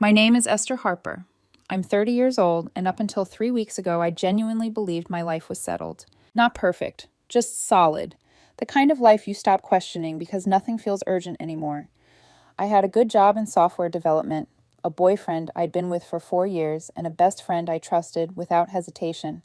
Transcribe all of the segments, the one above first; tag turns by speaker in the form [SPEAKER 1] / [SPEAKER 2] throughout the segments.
[SPEAKER 1] My name is Esther Harper. I'm 30 years old, and up until 3 weeks ago, I genuinely believed my life was settled. Not perfect, just solid. The kind of life you stop questioning because nothing feels urgent anymore. I had a good job in software development, a boyfriend I'd been with for 4 years, and a best friend I trusted without hesitation.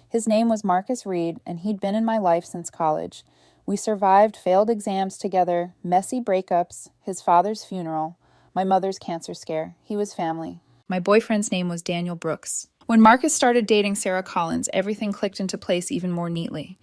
[SPEAKER 1] His name was Marcus Reed, and he'd been in my life since college. We survived failed exams together, messy breakups, his father's funeral, my mother's cancer scare. He was family. My boyfriend's name was Daniel Brooks. When Marcus started dating Sarah Collins, everything clicked into place even more neatly.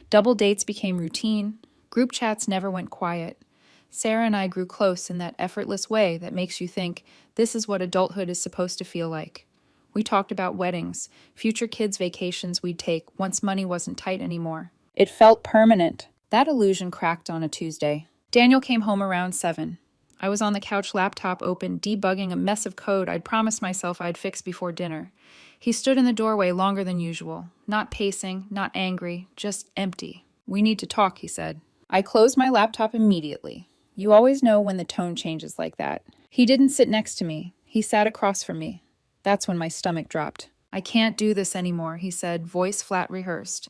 [SPEAKER 1] Double dates became routine. Group chats never went quiet. Sarah and I grew close in that effortless way that makes you think this is what adulthood is supposed to feel like. We talked about weddings, future kids' vacations we'd take once money wasn't tight anymore. It felt permanent. That illusion cracked on a Tuesday. Daniel came home around 7. I was on the couch, laptop open, debugging a mess of code I'd promised myself I'd fix before dinner. He stood in the doorway longer than usual, not pacing, not angry, just empty. "We need to talk," he said. I closed my laptop immediately. You always know when the tone changes like that. He didn't sit next to me. He sat across from me. That's when my stomach dropped. "I can't do this anymore," he said, voice flat rehearsed.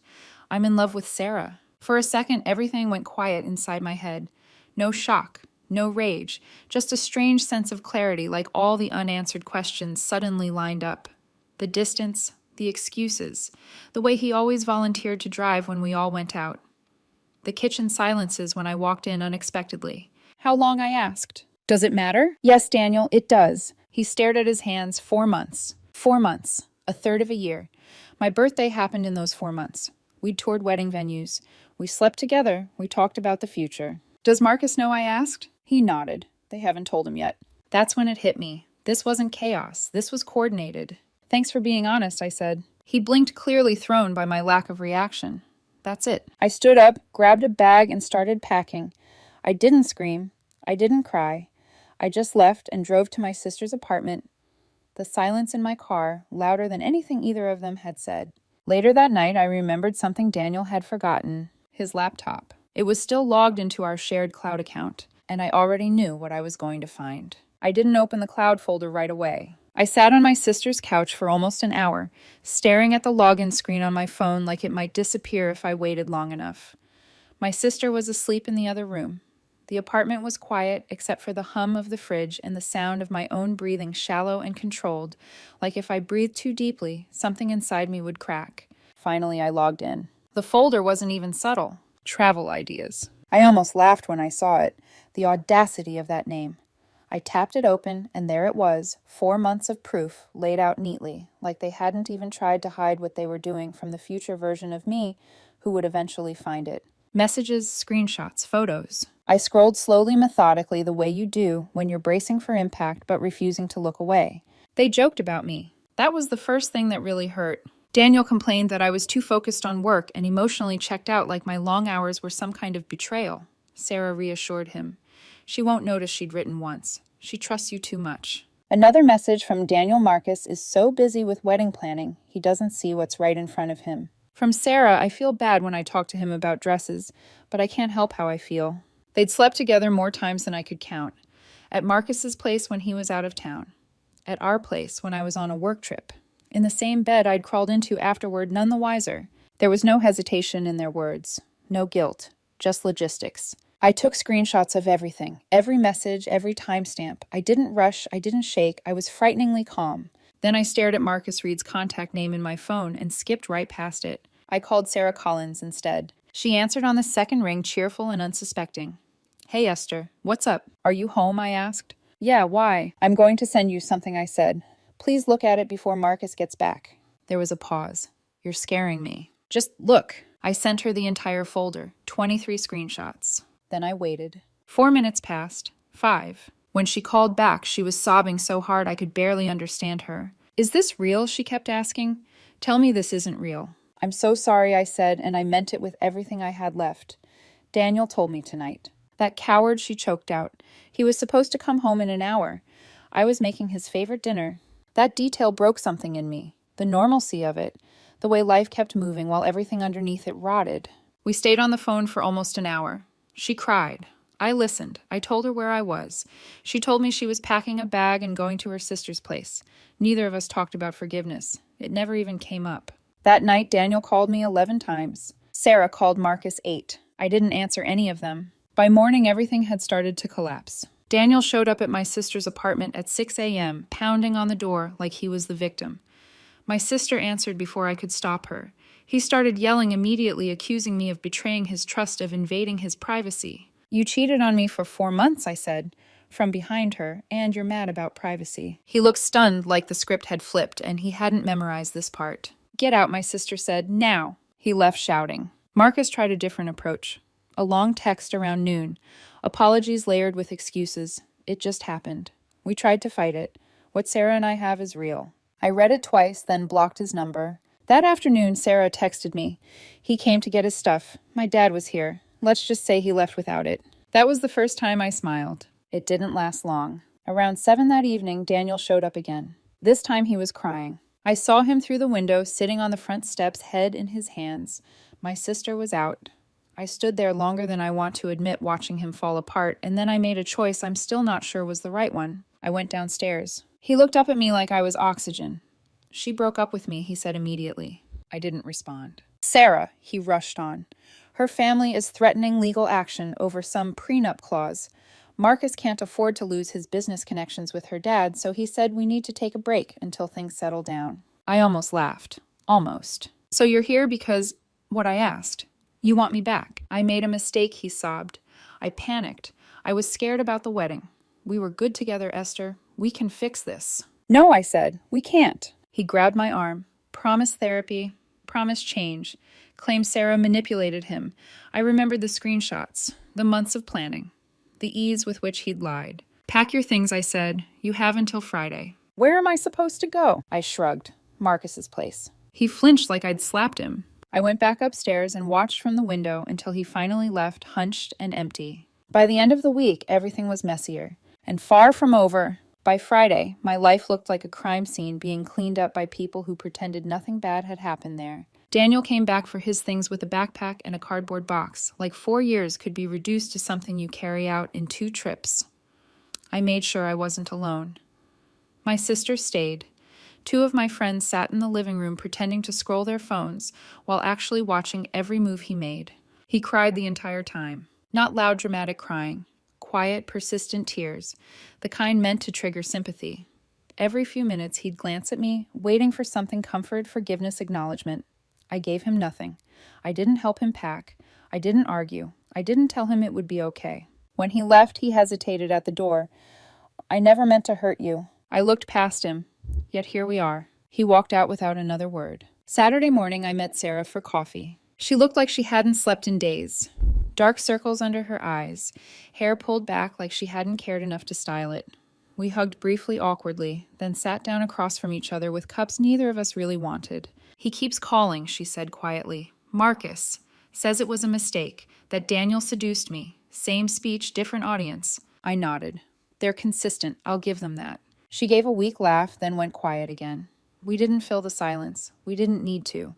[SPEAKER 1] "I'm in love with Sarah." For a second, everything went quiet inside my head. No shock. No rage, just a strange sense of clarity, like all the unanswered questions suddenly lined up. The distance, the excuses, the way he always volunteered to drive when we all went out. The kitchen silences when I walked in unexpectedly. "How long?" I asked. "Does it matter?" "Yes, Daniel, it does." He stared at his hands. 4 months. 4 months. A third of a year. My birthday happened in those 4 months. We toured wedding venues. We slept together. We talked about the future. "Does Marcus know?" I asked. He nodded. They haven't told him yet. That's when it hit me. This wasn't chaos. This was coordinated. "Thanks for being honest," I said. He blinked, clearly thrown by my lack of reaction. That's it. I stood up, grabbed a bag, and started packing. I didn't scream. I didn't cry. I just left and drove to my sister's apartment. The silence in my car, louder than anything either of them had said. Later that night, I remembered something Daniel had forgotten. His laptop. It was still logged into our shared cloud account, and I already knew what I was going to find. I didn't open the cloud folder right away. I sat on my sister's couch for almost an hour, staring at the login screen on my phone like it might disappear if I waited long enough. My sister was asleep in the other room. The apartment was quiet except for the hum of the fridge and the sound of my own breathing, shallow and controlled, like if I breathed too deeply, something inside me would crack. Finally, I logged in. The folder wasn't even subtle. Travel ideas. I almost laughed when I saw it. The audacity of that name. I tapped it open, and there it was, 4 months of proof laid out neatly, like they hadn't even tried to hide what they were doing from the future version of me who would eventually find it. Messages, screenshots, photos. I scrolled slowly, methodically, the way you do when you're bracing for impact but refusing to look away. They joked about me. That was the first thing that really hurt. Daniel complained that I was too focused on work and emotionally checked out, like my long hours were some kind of betrayal. Sarah reassured him. She won't notice she'd written once. She trusts you too much. Another message from Daniel. Marcus is so busy with wedding planning, he doesn't see what's right in front of him. From Sarah, I feel bad when I talk to him about dresses, but I can't help how I feel. They'd slept together more times than I could count. At Marcus's place when he was out of town. At our place when I was on a work trip. In the same bed I'd crawled into afterward, none the wiser. There was no hesitation in their words. No guilt. Just logistics. I took screenshots of everything. Every message, every timestamp. I didn't rush. I didn't shake. I was frighteningly calm. Then I stared at Marcus Reed's contact name in my phone and skipped right past it. I called Sarah Collins instead. She answered on the second ring, cheerful and unsuspecting. "Hey, Esther. What's up? Are you home?" I asked. "Yeah, why?" "I'm going to send you something," I said. "Please look at it before Marcus gets back." There was a pause. "You're scaring me." "Just look." I sent her the entire folder, 23 screenshots. Then I waited. 4 minutes passed. 5. When she called back, she was sobbing so hard I could barely understand her. "Is this real?" she kept asking. "Tell me this isn't real." "I'm so sorry," I said, and I meant it with everything I had left. "Daniel told me tonight." "That coward," she choked out. "He was supposed to come home in an hour. I was making his favorite dinner." That detail broke something in me. The normalcy of it. The way life kept moving while everything underneath it rotted. We stayed on the phone for almost an hour. She cried. I listened. I told her where I was. She told me she was packing a bag and going to her sister's place. Neither of us talked about forgiveness. It never even came up. That night, Daniel called me 11 times. Sarah called Marcus 8. I didn't answer any of them. By morning, everything had started to collapse. Daniel showed up at my sister's apartment at 6 a.m., pounding on the door like he was the victim. My sister answered before I could stop her. He started yelling immediately, accusing me of betraying his trust, of invading his privacy. You cheated on me for 4 months, I said, from behind her, and you're mad about privacy. He looked stunned, like the script had flipped, and he hadn't memorized this part. Get out, my sister said, now. He left shouting. Marcus tried a different approach. A long text around noon. Apologies layered with excuses. It just happened. We tried to fight it. What Sarah and I have is real. I read it twice, then blocked his number. That afternoon, Sarah texted me. He came to get his stuff. My dad was here. Let's just say he left without it. That was the first time I smiled. It didn't last long. Around 7 that evening, Daniel showed up again. This time he was crying. I saw him through the window, sitting on the front steps, head in his hands. My sister was out. I stood there longer than I want to admit, watching him fall apart, and then I made a choice I'm still not sure was the right one. I went downstairs. He looked up at me like I was oxygen. She broke up with me, he said immediately. I didn't respond. Sarah, he rushed on. Her family is threatening legal action over some prenup clause. Marcus can't afford to lose his business connections with her dad, so he said we need to take a break until things settle down. I almost laughed. Almost. So you're here because what I asked. You want me back. I made a mistake, he sobbed. I panicked. I was scared about the wedding. We were good together, Esther. We can fix this. No, I said. We can't. He grabbed my arm. Promised therapy. Promised change. Claimed Sarah manipulated him. I remembered the screenshots. The months of planning. The ease with which he'd lied. Pack your things, I said. You have until Friday. Where am I supposed to go? I shrugged. Marcus's place. He flinched like I'd slapped him. I went back upstairs and watched from the window until he finally left, hunched and empty. By the end of the week, everything was messier. And far from over. By Friday, my life looked like a crime scene being cleaned up by people who pretended nothing bad had happened there. Daniel came back for his things with a backpack and a cardboard box, like 4 years could be reduced to something you carry out in 2 trips. I made sure I wasn't alone. My sister stayed. 2 of my friends sat in the living room pretending to scroll their phones while actually watching every move he made. He cried the entire time. Not loud, dramatic crying. Quiet, persistent tears, the kind meant to trigger sympathy. Every few minutes he'd glance at me, waiting for something: comfort, forgiveness, acknowledgement. I gave him nothing. I didn't help him pack. I didn't argue. I didn't tell him it would be okay. When he left, he hesitated at the door. I never meant to hurt you. I looked past him. Yet here we are. He walked out without another word. Saturday morning, I met Sarah for coffee. She looked like she hadn't slept in days. Dark circles under her eyes, hair pulled back like she hadn't cared enough to style it. We hugged briefly, awkwardly, then sat down across from each other with cups neither of us really wanted. He keeps calling, she said quietly. Marcus. Says it was a mistake, that Daniel seduced me. Same speech, different audience. I nodded. They're consistent, I'll give them that. She gave a weak laugh, then went quiet again. We didn't fill the silence. We didn't need to.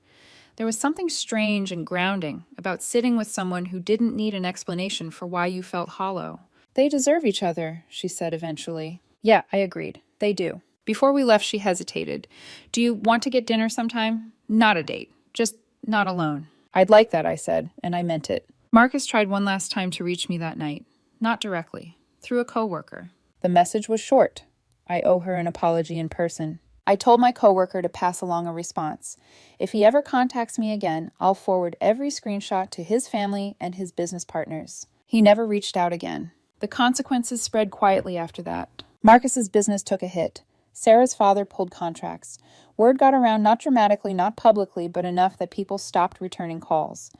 [SPEAKER 1] There was something strange and grounding about sitting with someone who didn't need an explanation for why you felt hollow. They deserve each other, she said eventually. Yeah, I agreed. They do. Before we left, she hesitated. Do you want to get dinner sometime? Not a date. Just not alone. I'd like that, I said, and I meant it. Marcus tried one last time to reach me that night. Not directly. Through a coworker. The message was short. I owe her an apology in person. I told my coworker to pass along a response. If he ever contacts me again, I'll forward every screenshot to his family and his business partners. He never reached out again. The consequences spread quietly after that. Marcus's business took a hit. Sarah's father pulled contracts. Word got around, not dramatically, not publicly, but enough that people stopped returning calls.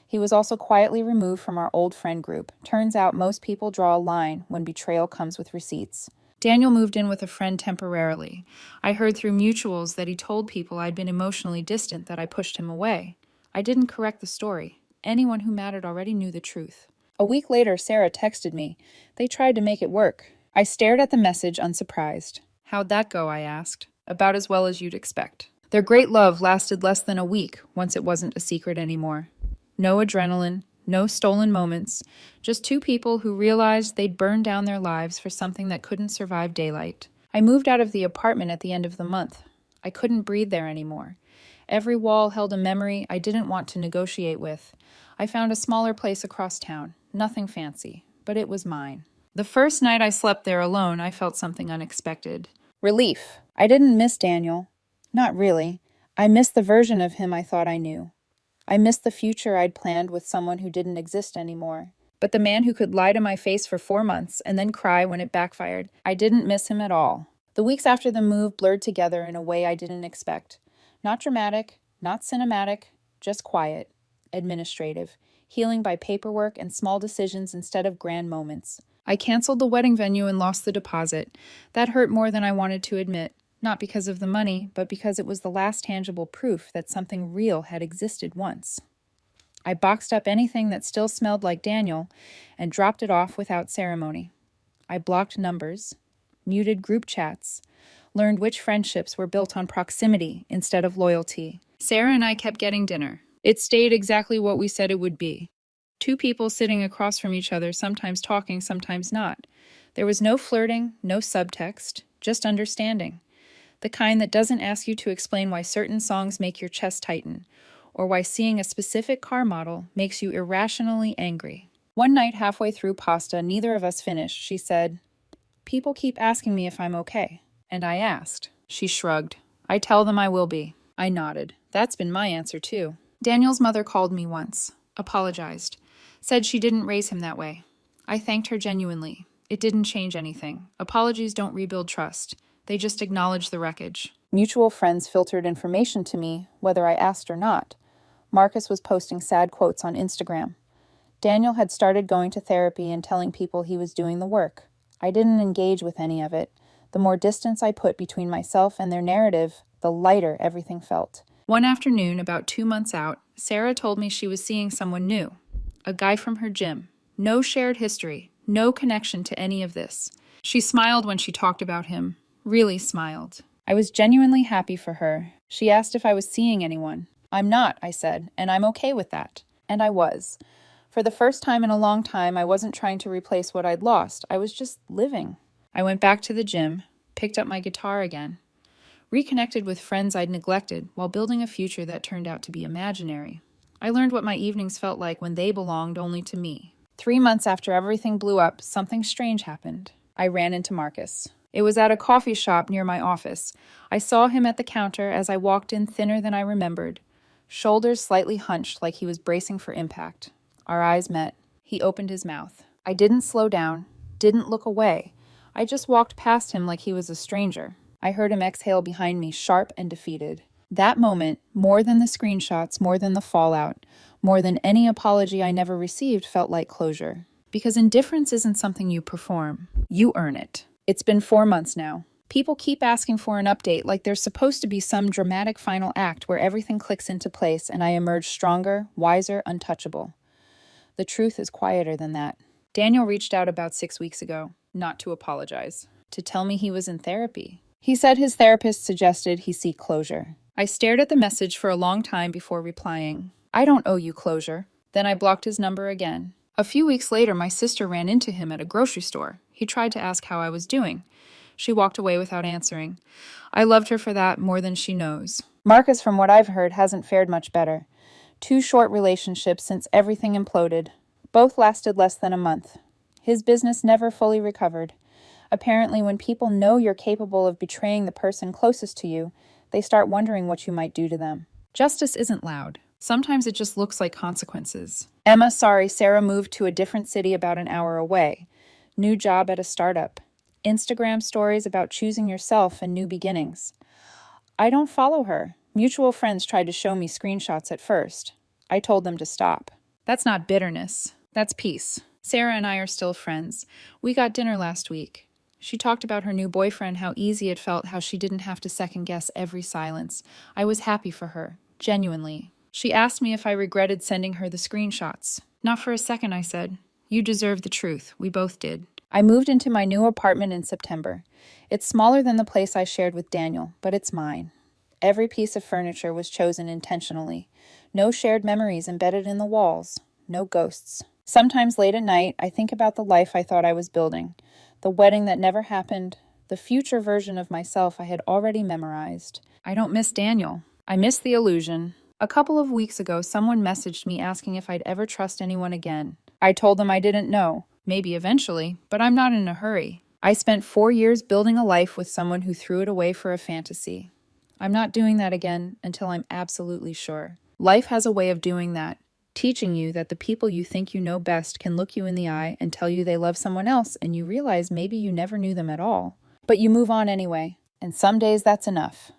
[SPEAKER 1] He was also quietly removed from our old friend group. Turns out most people draw a line when betrayal comes with receipts. Daniel moved in with a friend temporarily. I heard through mutuals that he told people I'd been emotionally distant, that I pushed him away. I didn't correct the story. Anyone who mattered already knew the truth. A week later, Sarah texted me. They tried to make it work. I stared at the message, unsurprised. How'd that go, I asked. About as well as you'd expect. Their great love lasted less than a week once it wasn't a secret anymore. No adrenaline, No stolen moments, just two people who realized they'd burned down their lives for something that couldn't survive daylight. I moved out of the apartment at the end of the month. I couldn't breathe there anymore. Every wall held a memory I didn't want to negotiate with. I found a smaller place across town. Nothing fancy, but it was mine. The first night I slept there alone, I felt something unexpected. Relief. I didn't miss Daniel. Not really. I missed the version of him I thought I knew. I missed the future I'd planned with someone who didn't exist anymore. But the man who could lie to my face for 4 months and then cry when it backfired, I didn't miss him at all. The weeks after the move blurred together in a way I didn't expect. Not dramatic, not cinematic, just quiet, administrative, healing by paperwork and small decisions instead of grand moments. I canceled the wedding venue and lost the deposit. That hurt more than I wanted to admit, not because of the money, but because it was the last tangible proof that something real had existed once. I boxed up anything that still smelled like Daniel and dropped it off without ceremony. I blocked numbers, muted group chats, learned which friendships were built on proximity instead of loyalty. Sarah and I kept getting dinner. It stayed exactly what we said it would be. Two people sitting across from each other, sometimes talking, sometimes not. There was no flirting, no subtext, just understanding. The kind that doesn't ask you to explain why certain songs make your chest tighten, or why seeing a specific car model makes you irrationally angry. One night, halfway through pasta neither of us finished, she said, "People keep asking me if I'm okay." And I asked. She shrugged. "I tell them I will be." I nodded. That's been my answer too. Daniel's mother called me once, apologized, said she didn't raise him that way. I thanked her genuinely. It didn't change anything. Apologies don't rebuild trust. They just acknowledge the wreckage. Mutual friends filtered information to me, whether I asked or not. Marcus was posting sad quotes on Instagram. Daniel had started going to therapy and telling people he was doing the work. I didn't engage with any of it. The more distance I put between myself and their narrative, the lighter everything felt. One afternoon, about 2 months out, Sarah told me she was seeing someone new. A guy from her gym. No shared history. No connection to any of this. She smiled when she talked about him. Really smiled. I was genuinely happy for her. She asked if I was seeing anyone. I'm not, I said, and I'm okay with that. And I was. For the first time in a long time, I wasn't trying to replace what I'd lost. I was just living. I went back to the gym, picked up my guitar again, reconnected with friends I'd neglected while building a future that turned out to be imaginary. I learned what my evenings felt like when they belonged only to me. 3 months after everything blew up, something strange happened. I ran into Marcus. It was at a coffee shop near my office. I saw him at the counter as I walked in, thinner than I remembered, shoulders slightly hunched like he was bracing for impact. Our eyes met. He opened his mouth. I didn't slow down, didn't look away. I just walked past him like he was a stranger. I heard him exhale behind me, sharp and defeated. That moment, more than the screenshots, more than the fallout, more than any apology I never received, felt like closure. Because indifference isn't something you perform. You earn it. It's been 4 months now. People keep asking for an update like there's supposed to be some dramatic final act where everything clicks into place and I emerge stronger, wiser, untouchable. The truth is quieter than that. Daniel reached out about 6 weeks ago, not to apologize, to tell me he was in therapy. He said his therapist suggested he seek closure. I stared at the message for a long time before replying. I don't owe you closure. Then I blocked his number again. A few weeks later, my sister ran into him at a grocery store. He tried to ask how I was doing. She walked away without answering. I loved her for that more than she knows. Marcus, from what I've heard, hasn't fared much better. 2 short relationships since everything imploded. Both lasted less than a month. His business never fully recovered. Apparently, when people know you're capable of betraying the person closest to you, they start wondering what you might do to them. Justice isn't loud. Sometimes it just looks like consequences. Sarah moved to a different city about an hour away. New job at a startup. Instagram stories about choosing yourself and new beginnings. I don't follow her. Mutual friends tried to show me screenshots at first. I told them to stop. That's not bitterness. That's peace. Sarah and I are still friends. We got dinner last week. She talked about her new boyfriend, how easy it felt, how she didn't have to second-guess every silence. I was happy for her, genuinely. She asked me if I regretted sending her the screenshots. Not for a second, I said. You deserve the truth. We both did. I moved into my new apartment in September. It's smaller than the place I shared with Daniel, but it's mine. Every piece of furniture was chosen intentionally. No shared memories embedded in the walls. no ghosts. Sometimes late at night, I think about the life I thought I was building, the wedding that never happened, the future version of myself I had already memorized. I don't miss Daniel. I miss the illusion. A couple of weeks ago, someone messaged me asking if I'd ever trust anyone again. I told them I didn't know. Maybe eventually, but I'm not in a hurry. I spent 4 years building a life with someone who threw it away for a fantasy. I'm not doing that again until I'm absolutely sure. Life has a way of doing that, teaching you that the people you think you know best can look you in the eye and tell you they love someone else, and you realize maybe you never knew them at all. But you move on anyway, and some days that's enough.